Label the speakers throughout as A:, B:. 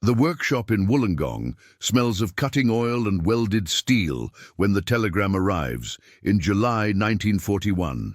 A: The workshop in Wollongong smells of cutting oil and welded steel when the telegram arrives in July 1941.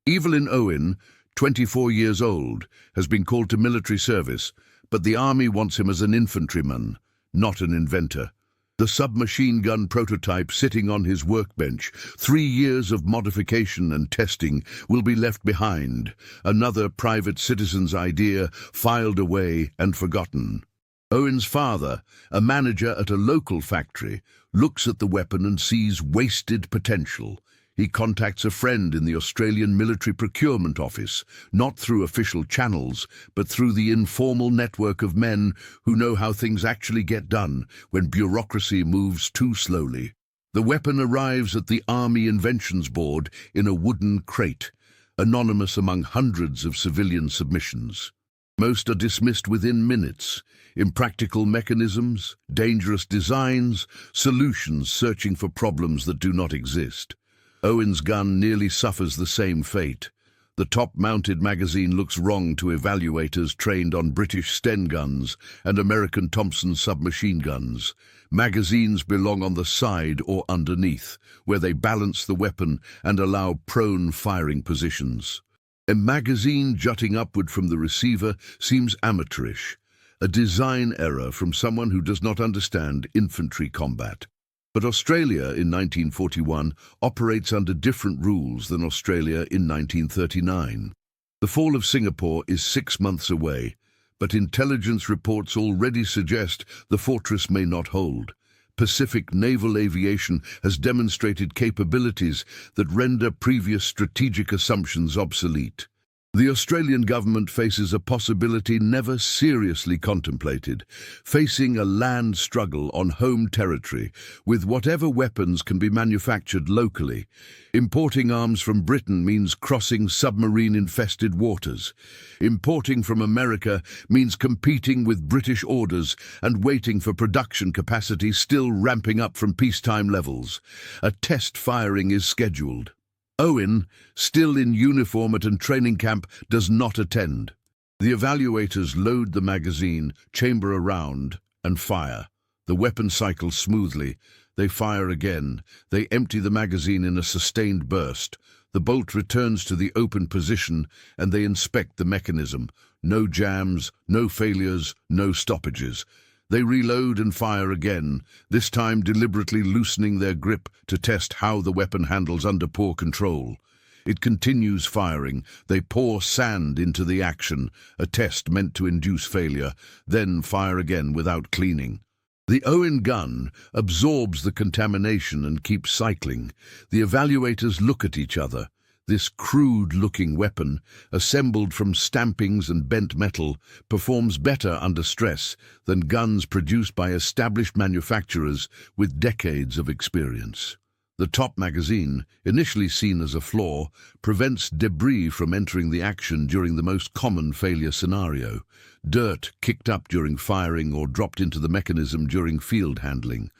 A: Evelyn Owen, 24 years old, has been called to military service, but the army wants him as an infantryman, not an inventor. The submachine gun prototype sitting on his workbench, 3 years of modification and testing, will be left behind, another private citizen's idea filed away and forgotten. Owen's father, a manager at a local factory, looks at the weapon and sees wasted potential. He contacts a friend in the Australian Military Procurement Office, not through official channels, but through the informal network of men who know how things actually get done when bureaucracy moves too slowly. The weapon arrives at the Army Inventions Board in a wooden crate, anonymous among hundreds of civilian submissions. Most are dismissed within minutes. Impractical mechanisms, dangerous designs, solutions searching for problems that do not exist. Owen's gun nearly suffers the same fate. The top-mounted magazine looks wrong to evaluators trained on British Sten guns and American Thompson submachine guns. Magazines belong on the side or underneath, where they balance the weapon and allow prone firing positions. A magazine jutting upward from the receiver seems amateurish, a design error from someone who does not understand infantry combat. But Australia in 1941 operates under different rules than Australia in 1939. The fall of Singapore is 6 months away, but intelligence reports already suggest the fortress may not hold. Pacific naval aviation has demonstrated capabilities that render previous strategic assumptions obsolete. The Australian government faces a possibility never seriously contemplated, facing a land struggle on home territory with whatever weapons can be manufactured locally. Importing arms from Britain means crossing submarine-infested waters. Importing from America means competing with British orders and waiting for production capacity still ramping up from peacetime levels. A test firing is scheduled. Owen, still in uniform at a training camp, does not attend. The evaluators load the magazine, chamber around, and fire. The weapon cycles smoothly. They fire again. They empty the magazine in a sustained burst. The bolt returns to the open position, and they inspect the mechanism. No jams, no failures, no stoppages. They reload and fire again, this time deliberately loosening their grip to test how the weapon handles under poor control. It continues firing. They pour sand into the action, a test meant to induce failure, then fire again without cleaning. The Owen gun absorbs the contamination and keeps cycling. The evaluators look at each other. This crude-looking weapon, assembled from stampings and bent metal, performs better under stress than guns produced by established manufacturers with decades of experience. The top magazine, initially seen as a flaw, prevents debris from entering the action during the most common failure scenario. Dirt kicked up during firing or dropped into the mechanism during field handling.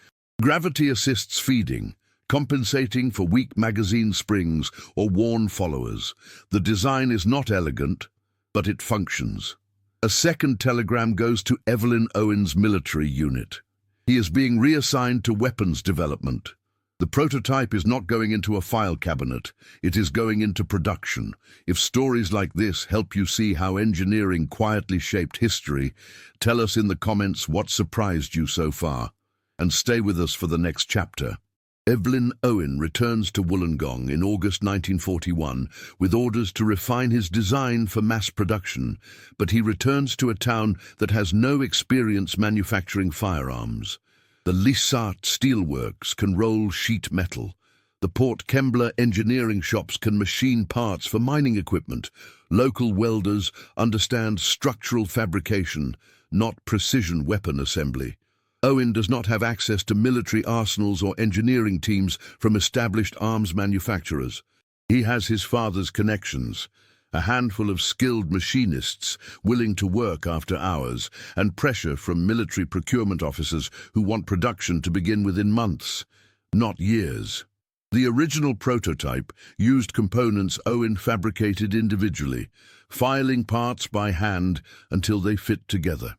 A: Gravity assists feeding, compensating for weak magazine springs or worn followers. The design is not elegant, but it functions. A second telegram goes to Evelyn Owen's military unit. He is being reassigned to weapons development. The prototype is not going into a file cabinet, it is going into production. If stories like this help you see how engineering quietly shaped history, tell us in the comments what surprised you so far. And stay with us for the next chapter. Evelyn Owen returns to Wollongong in August 1941 with orders to refine his design for mass production, but he returns to a town that has no experience manufacturing firearms. The Lissart steelworks can roll sheet metal. The Port Kembla engineering shops can machine parts for mining equipment. Local welders understand structural fabrication, not precision weapon assembly. Owen does not have access to military arsenals or engineering teams from established arms manufacturers. He has his father's connections, a handful of skilled machinists willing to work after hours, and pressure from military procurement officers who want production to begin within months, not years. The original prototype used components Owen fabricated individually, filing parts by hand until they fit together.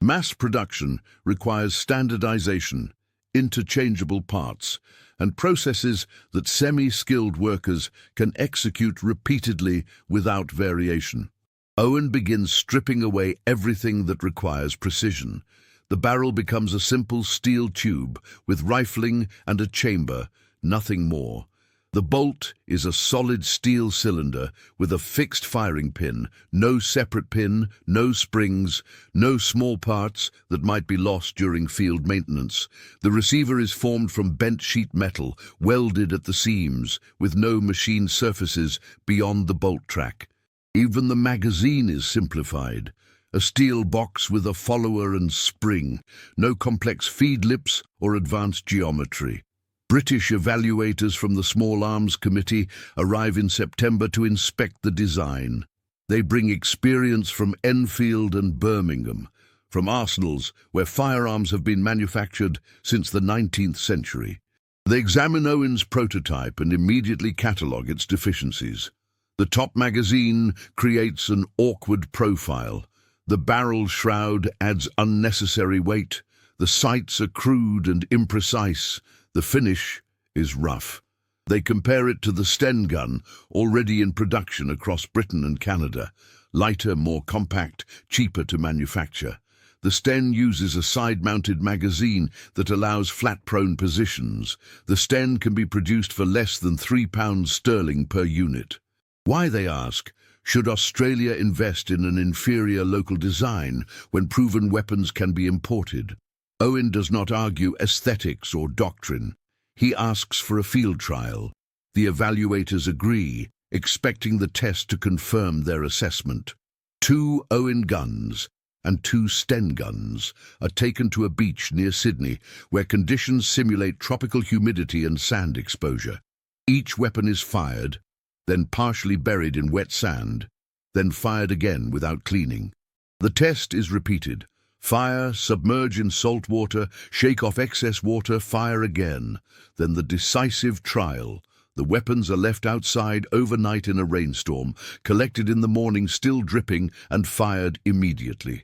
A: Mass production requires standardization, interchangeable parts, and processes that semi-skilled workers can execute repeatedly without variation. Owen begins stripping away everything that requires precision. The barrel becomes a simple steel tube with rifling and a chamber, nothing more. The bolt is a solid steel cylinder with a fixed firing pin, no separate pin, no springs, no small parts that might be lost during field maintenance. The receiver is formed from bent sheet metal, welded at the seams, with no machine surfaces beyond the bolt track. Even the magazine is simplified. A steel box with a follower and spring, no complex feed lips or advanced geometry. British evaluators from the Small Arms Committee arrive in September to inspect the design. They bring experience from Enfield and Birmingham, from arsenals where firearms have been manufactured since the 19th century. They examine Owen's prototype and immediately catalogue its deficiencies. The top magazine creates an awkward profile. The barrel shroud adds unnecessary weight. The sights are crude and imprecise. The finish is rough. They compare it to the Sten gun, already in production across Britain and Canada. Lighter, more compact, cheaper to manufacture. The Sten uses a side-mounted magazine that allows flat-prone positions. The Sten can be produced for less than £3 sterling per unit. Why, they ask, should Australia invest in an inferior local design when proven weapons can be imported? Owen does not argue aesthetics or doctrine. He asks for a field trial. The evaluators agree, expecting the test to confirm their assessment. 2 Owen guns and 2 Sten guns are taken to a beach near Sydney, where conditions simulate tropical humidity and sand exposure. Each weapon is fired, then partially buried in wet sand, then fired again without cleaning. The test is repeated. Fire, submerge in salt water, shake off excess water, fire again. Then the decisive trial. The weapons are left outside overnight in a rainstorm, collected in the morning still dripping, and fired immediately.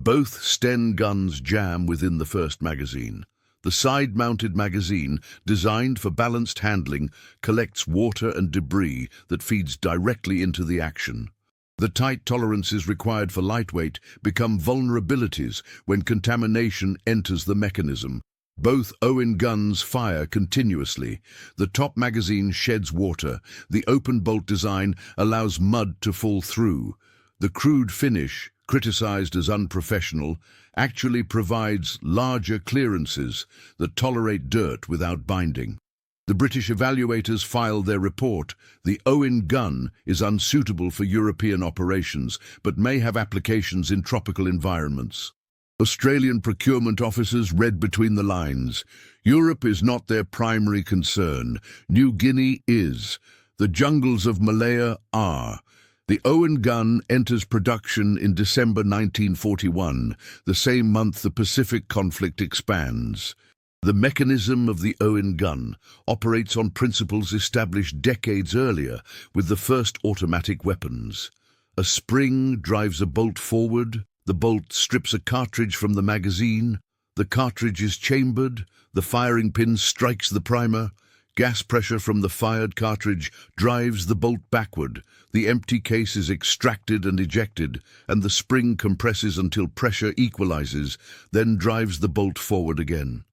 A: Both Sten guns jam within the first magazine. The side-mounted magazine, designed for balanced handling, collects water and debris that feeds directly into the action. The tight tolerances required for lightweight become vulnerabilities when contamination enters the mechanism. Both Owen guns fire continuously. The top magazine sheds water. The open bolt design allows mud to fall through. The crude finish, criticized as unprofessional, actually provides larger clearances that tolerate dirt without binding. The British evaluators filed their report. The Owen gun is unsuitable for European operations, but may have applications in tropical environments. Australian procurement officers read between the lines. Europe is not their primary concern. New Guinea is. The jungles of Malaya are. The Owen gun enters production in December 1941, the same month the Pacific conflict expands. The mechanism of the Owen gun operates on principles established decades earlier with the first automatic weapons. A spring drives a bolt forward, the bolt strips a cartridge from the magazine, the cartridge is chambered, the firing pin strikes the primer, gas pressure from the fired cartridge drives the bolt backward, the empty case is extracted and ejected, and the spring compresses until pressure equalizes, then drives the bolt forward again.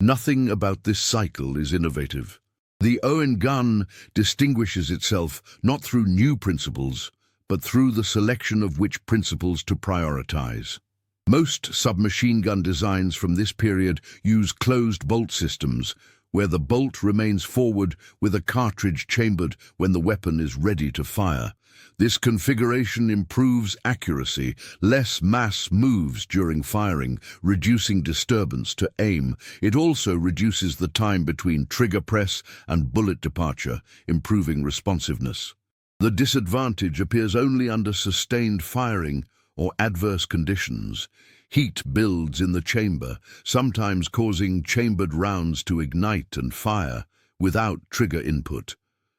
A: Nothing about this cycle is innovative. The Owen gun distinguishes itself not through new principles, but through the selection of which principles to prioritize. Most submachine gun designs from this period use closed bolt systems, where the bolt remains forward with a cartridge chambered when the weapon is ready to fire. This configuration improves accuracy, less mass moves during firing, reducing disturbance to aim. It also reduces the time between trigger press and bullet departure, improving responsiveness. The disadvantage appears only under sustained firing or adverse conditions. Heat builds in the chamber, sometimes causing chambered rounds to ignite and fire without trigger input.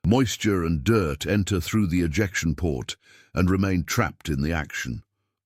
A: Moisture and dirt enter through the ejection port and remain trapped in the action.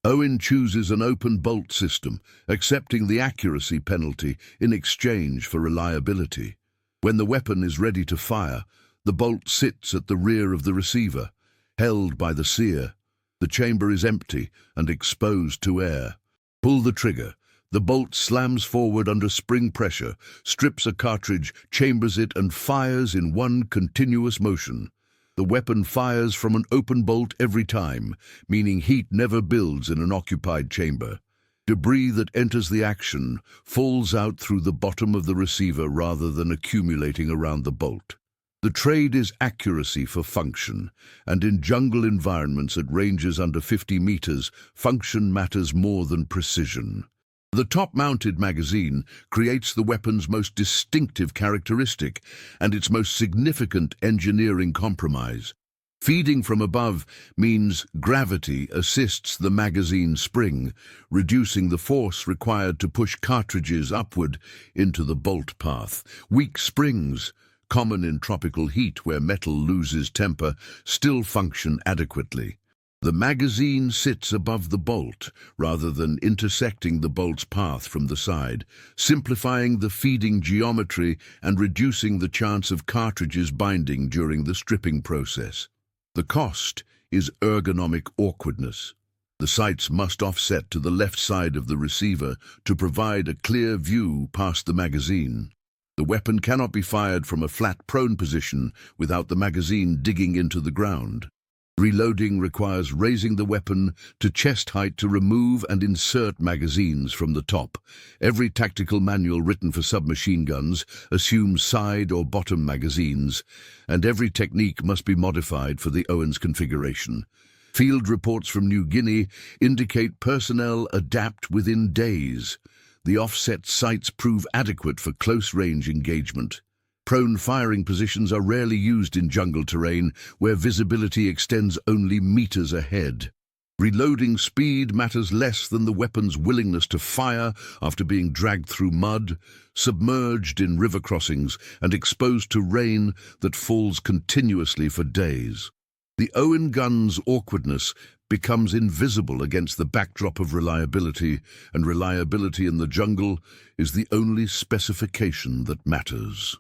A: Owen chooses an open bolt system, accepting the accuracy penalty in exchange for reliability. When the weapon is ready to fire, the bolt sits at the rear of the receiver, held by the sear. The chamber is empty and exposed to air. Pull the trigger. The bolt slams forward under spring pressure, strips a cartridge, chambers it, and fires in one continuous motion. The weapon fires from an open bolt every time, meaning heat never builds in an occupied chamber. Debris that enters the action falls out through the bottom of the receiver rather than accumulating around the bolt. The trade is accuracy for function, and in jungle environments at ranges under 50 meters, function matters more than precision. The top-mounted magazine creates the weapon's most distinctive characteristic and its most significant engineering compromise. Feeding from above means gravity assists the magazine spring, reducing the force required to push cartridges upward into the bolt path. Weak springs, common in tropical heat where metal loses temper, still function adequately. The magazine sits above the bolt, rather than intersecting the bolt's path from the side, simplifying the feeding geometry and reducing the chance of cartridges binding during the stripping process. The cost is ergonomic awkwardness. The sights must offset to the left side of the receiver to provide a clear view past the magazine. The weapon cannot be fired from a flat prone position without the magazine digging into the ground. Reloading requires raising the weapon to chest height to remove and insert magazines from the top. Every tactical manual written for submachine guns assumes side or bottom magazines, and every technique must be modified for the Owens configuration. Field reports from New Guinea indicate personnel adapt within days. The offset sights prove adequate for close-range engagement. Prone firing positions are rarely used in jungle terrain where visibility extends only meters ahead. Reloading speed matters less than the weapon's willingness to fire after being dragged through mud, submerged in river crossings, and exposed to rain that falls continuously for days. The Owen gun's awkwardness becomes invisible against the backdrop of reliability, and reliability in the jungle is the only specification that matters.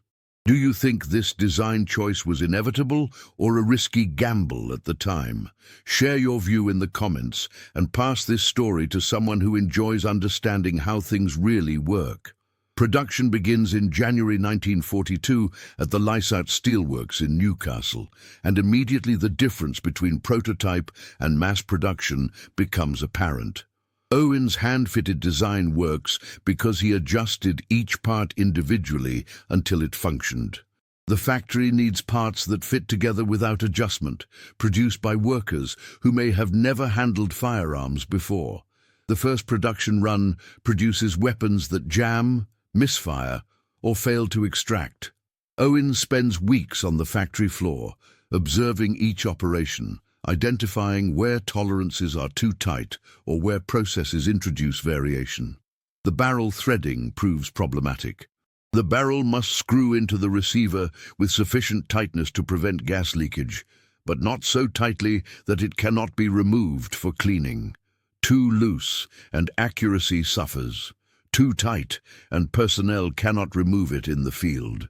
A: Do you think this design choice was inevitable or a risky gamble at the time? Share your view in the comments and pass this story to someone who enjoys understanding how things really work. Production begins in January 1942 at the Lysart Steelworks in Newcastle, and immediately the difference between prototype and mass production becomes apparent. Owen's hand-fitted design works because he adjusted each part individually until it functioned. The factory needs parts that fit together without adjustment, produced by workers who may have never handled firearms before. The first production run produces weapons that jam, misfire, or fail to extract. Owen spends weeks on the factory floor, observing each operation, identifying where tolerances are too tight or where processes introduce variation. The barrel threading proves problematic. The barrel must screw into the receiver with sufficient tightness to prevent gas leakage, but not so tightly that it cannot be removed for cleaning. Too loose, and accuracy suffers. Too tight, and personnel cannot remove it in the field.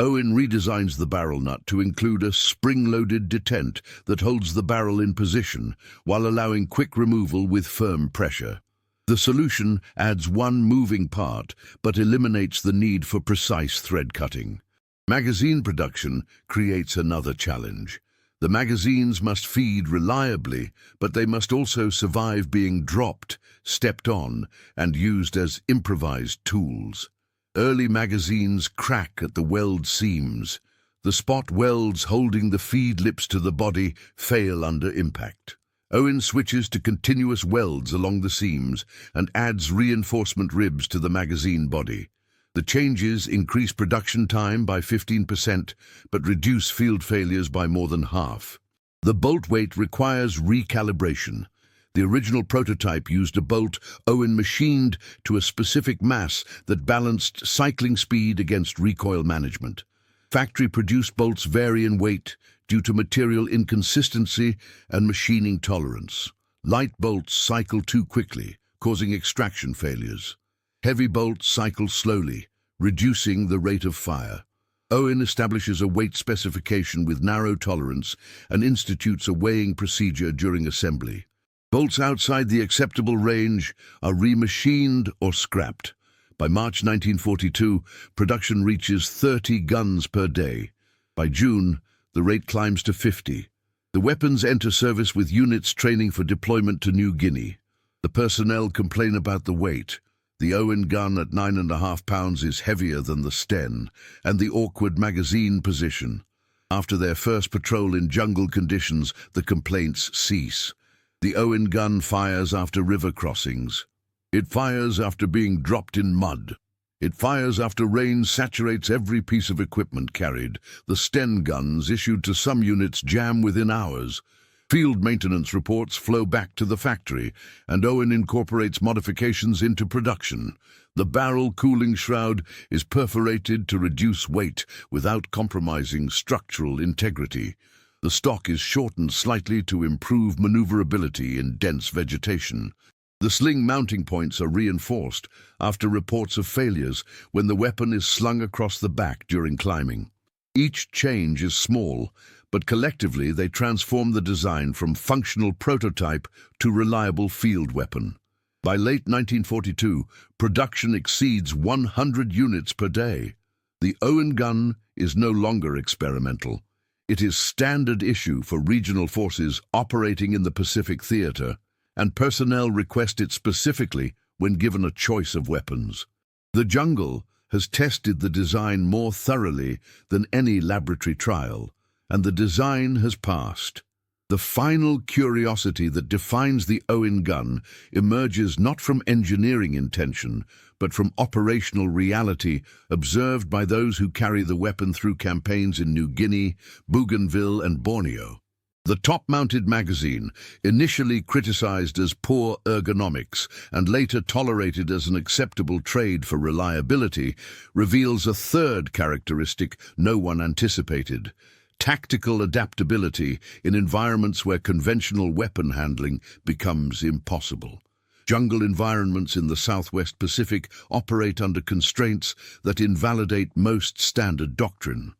A: Owen redesigns the barrel nut to include a spring-loaded detent that holds the barrel in position while allowing quick removal with firm pressure. The solution adds one moving part but eliminates the need for precise thread cutting. Magazine production creates another challenge. The magazines must feed reliably, but they must also survive being dropped, stepped on, and used as improvised tools. Early magazines crack at the weld seams. The spot welds holding the feed lips to the body fail under impact. Owen switches to continuous welds along the seams and adds reinforcement ribs to the magazine body. The changes increase production time by 15%, but reduce field failures by more than half. The bolt weight requires recalibration. The original prototype used a bolt Owen machined to a specific mass that balanced cycling speed against recoil management. Factory-produced bolts vary in weight due to material inconsistency and machining tolerance. Light bolts cycle too quickly, causing extraction failures. Heavy bolts cycle slowly, reducing the rate of fire. Owen establishes a weight specification with narrow tolerance and institutes a weighing procedure during assembly. Bolts outside the acceptable range are remachined or scrapped. By March 1942, production reaches 30 guns per day. By June, the rate climbs to 50. The weapons enter service with units training for deployment to New Guinea. The personnel complain about the weight. The Owen gun at 9.5 pounds is heavier than the Sten, and the awkward magazine position. After their first patrol in jungle conditions, the complaints cease. The Owen gun fires after river crossings. It fires after being dropped in mud. It fires after rain saturates every piece of equipment carried. The Sten guns issued to some units jam within hours. Field maintenance reports flow back to the factory, and Owen incorporates modifications into production. The barrel cooling shroud is perforated to reduce weight without compromising structural integrity. The stock is shortened slightly to improve maneuverability in dense vegetation. The sling mounting points are reinforced after reports of failures when the weapon is slung across the back during climbing. Each change is small, but collectively they transform the design from functional prototype to reliable field weapon. By late 1942, production exceeds 100 units per day. The Owen gun is no longer experimental. It is standard issue for regional forces operating in the Pacific Theater, and personnel request it specifically when given a choice of weapons. The jungle has tested the design more thoroughly than any laboratory trial, and the design has passed. The final curiosity that defines the Owen gun emerges not from engineering intention, but from operational reality observed by those who carry the weapon through campaigns in New Guinea, Bougainville, and Borneo. The top-mounted magazine, initially criticized as poor ergonomics and later tolerated as an acceptable trade for reliability, reveals a third characteristic no one anticipated: tactical adaptability in environments where conventional weapon handling becomes impossible. Jungle environments in the Southwest Pacific operate under constraints that invalidate most standard doctrine.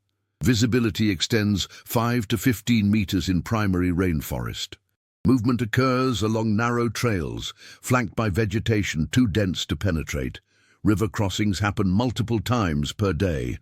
A: Visibility extends 5 to 15 meters in primary rainforest. Movement occurs along narrow trails, flanked by vegetation too dense to penetrate. River crossings happen multiple times per day,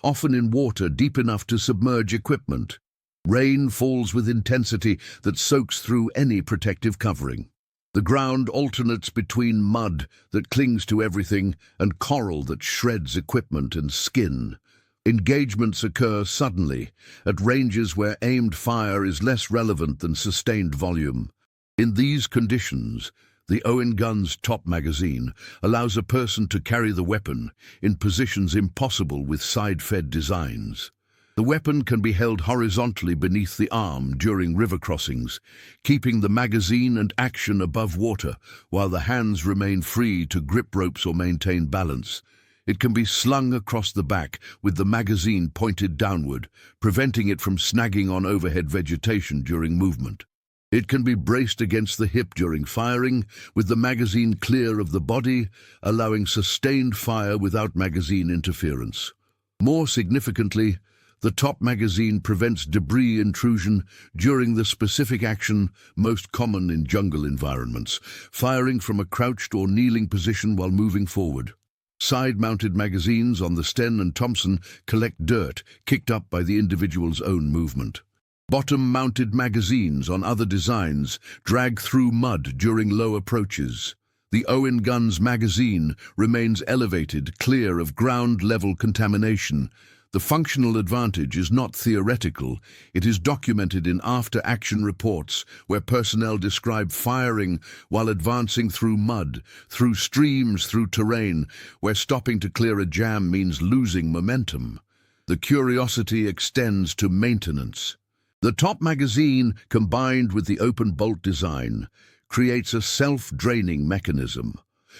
A: often in water deep enough to submerge equipment. Rain falls with intensity that soaks through any protective covering. The ground alternates between mud that clings to everything and coral that shreds equipment and skin. Engagements occur suddenly, at ranges where aimed fire is less relevant than sustained volume. In these conditions, the Owen gun's top magazine allows a person to carry the weapon in positions impossible with side-fed designs. The weapon can be held horizontally beneath the arm during river crossings, keeping the magazine and action above water while the hands remain free to grip ropes or maintain balance. It can be slung across the back with the magazine pointed downward, preventing it from snagging on overhead vegetation during movement. It can be braced against the hip during firing, with the magazine clear of the body, allowing sustained fire without magazine interference. More significantly, the top magazine prevents debris intrusion during the specific action most common in jungle environments, firing from a crouched or kneeling position while moving forward. Side-mounted magazines on the Sten and Thompson collect dirt kicked up by the individual's own movement. Bottom-mounted magazines on other designs drag through mud during low approaches. The Owen gun's magazine remains elevated, clear of ground-level contamination. The functional advantage is not theoretical. It is documented in after-action reports where personnel describe firing while advancing through mud, through streams, through terrain, where stopping to clear a jam means losing momentum. The curiosity extends to maintenance. The top magazine, combined with the open bolt design, creates a self-draining mechanism.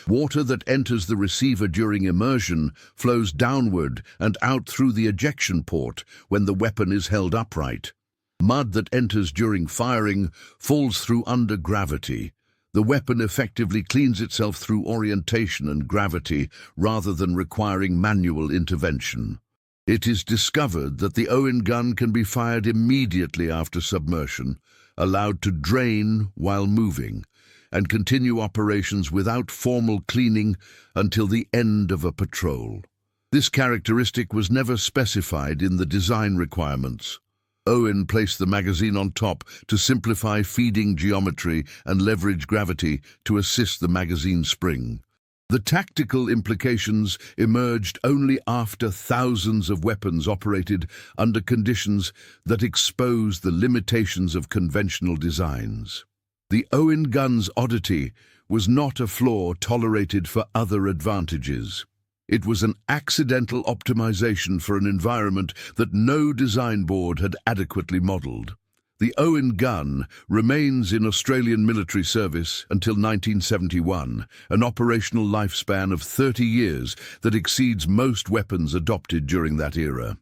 A: Water that enters the receiver during immersion flows downward and out through the ejection port when the weapon is held upright. Mud that enters during firing falls through under gravity. The weapon effectively cleans itself through orientation and gravity rather than requiring manual intervention. It is discovered that the Owen gun can be fired immediately after submersion, allowed to drain while moving, and continue operations without formal cleaning until the end of a patrol. This characteristic was never specified in the design requirements. Owen placed the magazine on top to simplify feeding geometry and leverage gravity to assist the magazine spring. The tactical implications emerged only after thousands of weapons operated under conditions that exposed the limitations of conventional designs. The Owen gun's oddity was not a flaw tolerated for other advantages. It was an accidental optimization for an environment that no design board had adequately modeled. The Owen gun remains in Australian military service until 1971, an operational lifespan of 30 years that exceeds most weapons adopted during that era.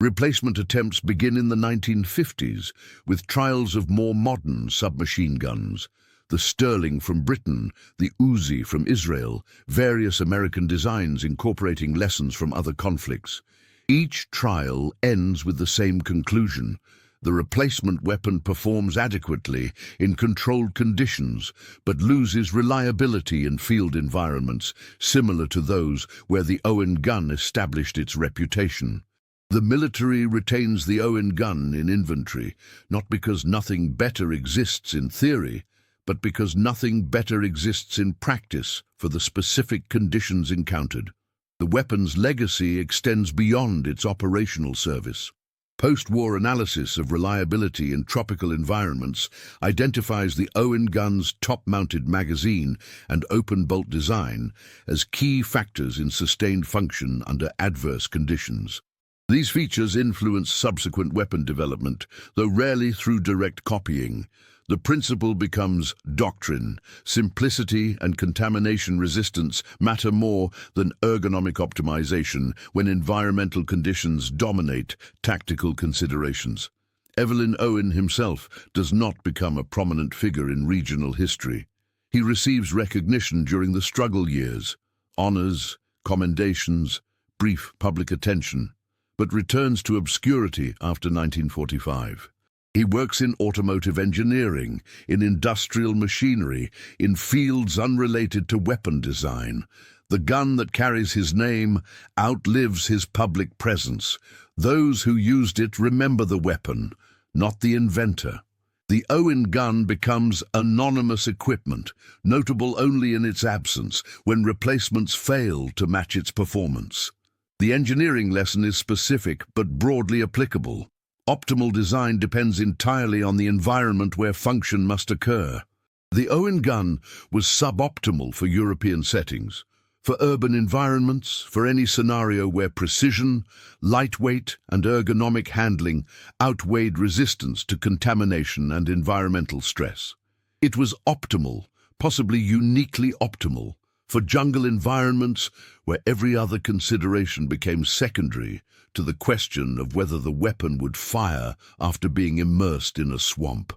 A: Replacement attempts begin in the 1950s, with trials of more modern submachine guns. The Sterling from Britain, the Uzi from Israel, various American designs incorporating lessons from other conflicts. Each trial ends with the same conclusion. The replacement weapon performs adequately in controlled conditions, but loses reliability in field environments, similar to those where the Owen gun established its reputation. The military retains the Owen gun in inventory, not because nothing better exists in theory, but because nothing better exists in practice for the specific conditions encountered. The weapon's legacy extends beyond its operational service. Post-war analysis of reliability in tropical environments identifies the Owen gun's top-mounted magazine and open-bolt design as key factors in sustained function under adverse conditions. These features influence subsequent weapon development, though rarely through direct copying. The principle becomes doctrine. Simplicity and contamination resistance matter more than ergonomic optimization when environmental conditions dominate tactical considerations. Evelyn Owen himself does not become a prominent figure in regional history. He receives recognition during the struggle years, honors, commendations, brief public attention, but returns to obscurity after 1945. He works in automotive engineering, in industrial machinery, in fields unrelated to weapon design. The gun that carries his name outlives his public presence. Those who used it remember the weapon, not the inventor. The Owen gun becomes anonymous equipment, notable only in its absence, when replacements fail to match its performance. The engineering lesson is specific but broadly applicable. Optimal design depends entirely on the environment where function must occur. The Owen gun was suboptimal for European settings, for urban environments, for any scenario where precision, lightweight, and ergonomic handling outweighed resistance to contamination and environmental stress. It was optimal, possibly uniquely optimal, for jungle environments where every other consideration became secondary to the question of whether the weapon would fire after being immersed in a swamp.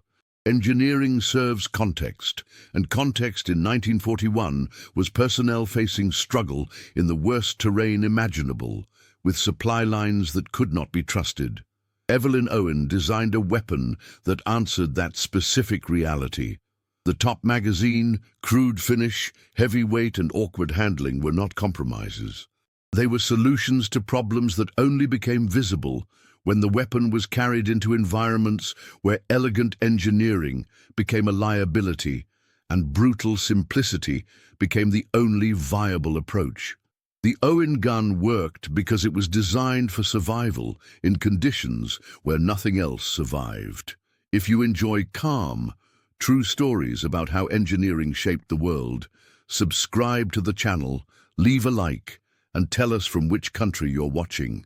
A: Engineering serves context, and context in 1941 was personnel facing struggle in the worst terrain imaginable, with supply lines that could not be trusted. Evelyn Owen designed a weapon that answered that specific reality. The top magazine, crude finish, heavy weight, and awkward handling were not compromises. They were solutions to problems that only became visible when the weapon was carried into environments where elegant engineering became a liability and brutal simplicity became the only viable approach. The Owen gun worked because it was designed for survival in conditions where nothing else survived. If you enjoy calm, true stories about how engineering shaped the world, subscribe to the channel, leave a like, and tell us from which country you're watching.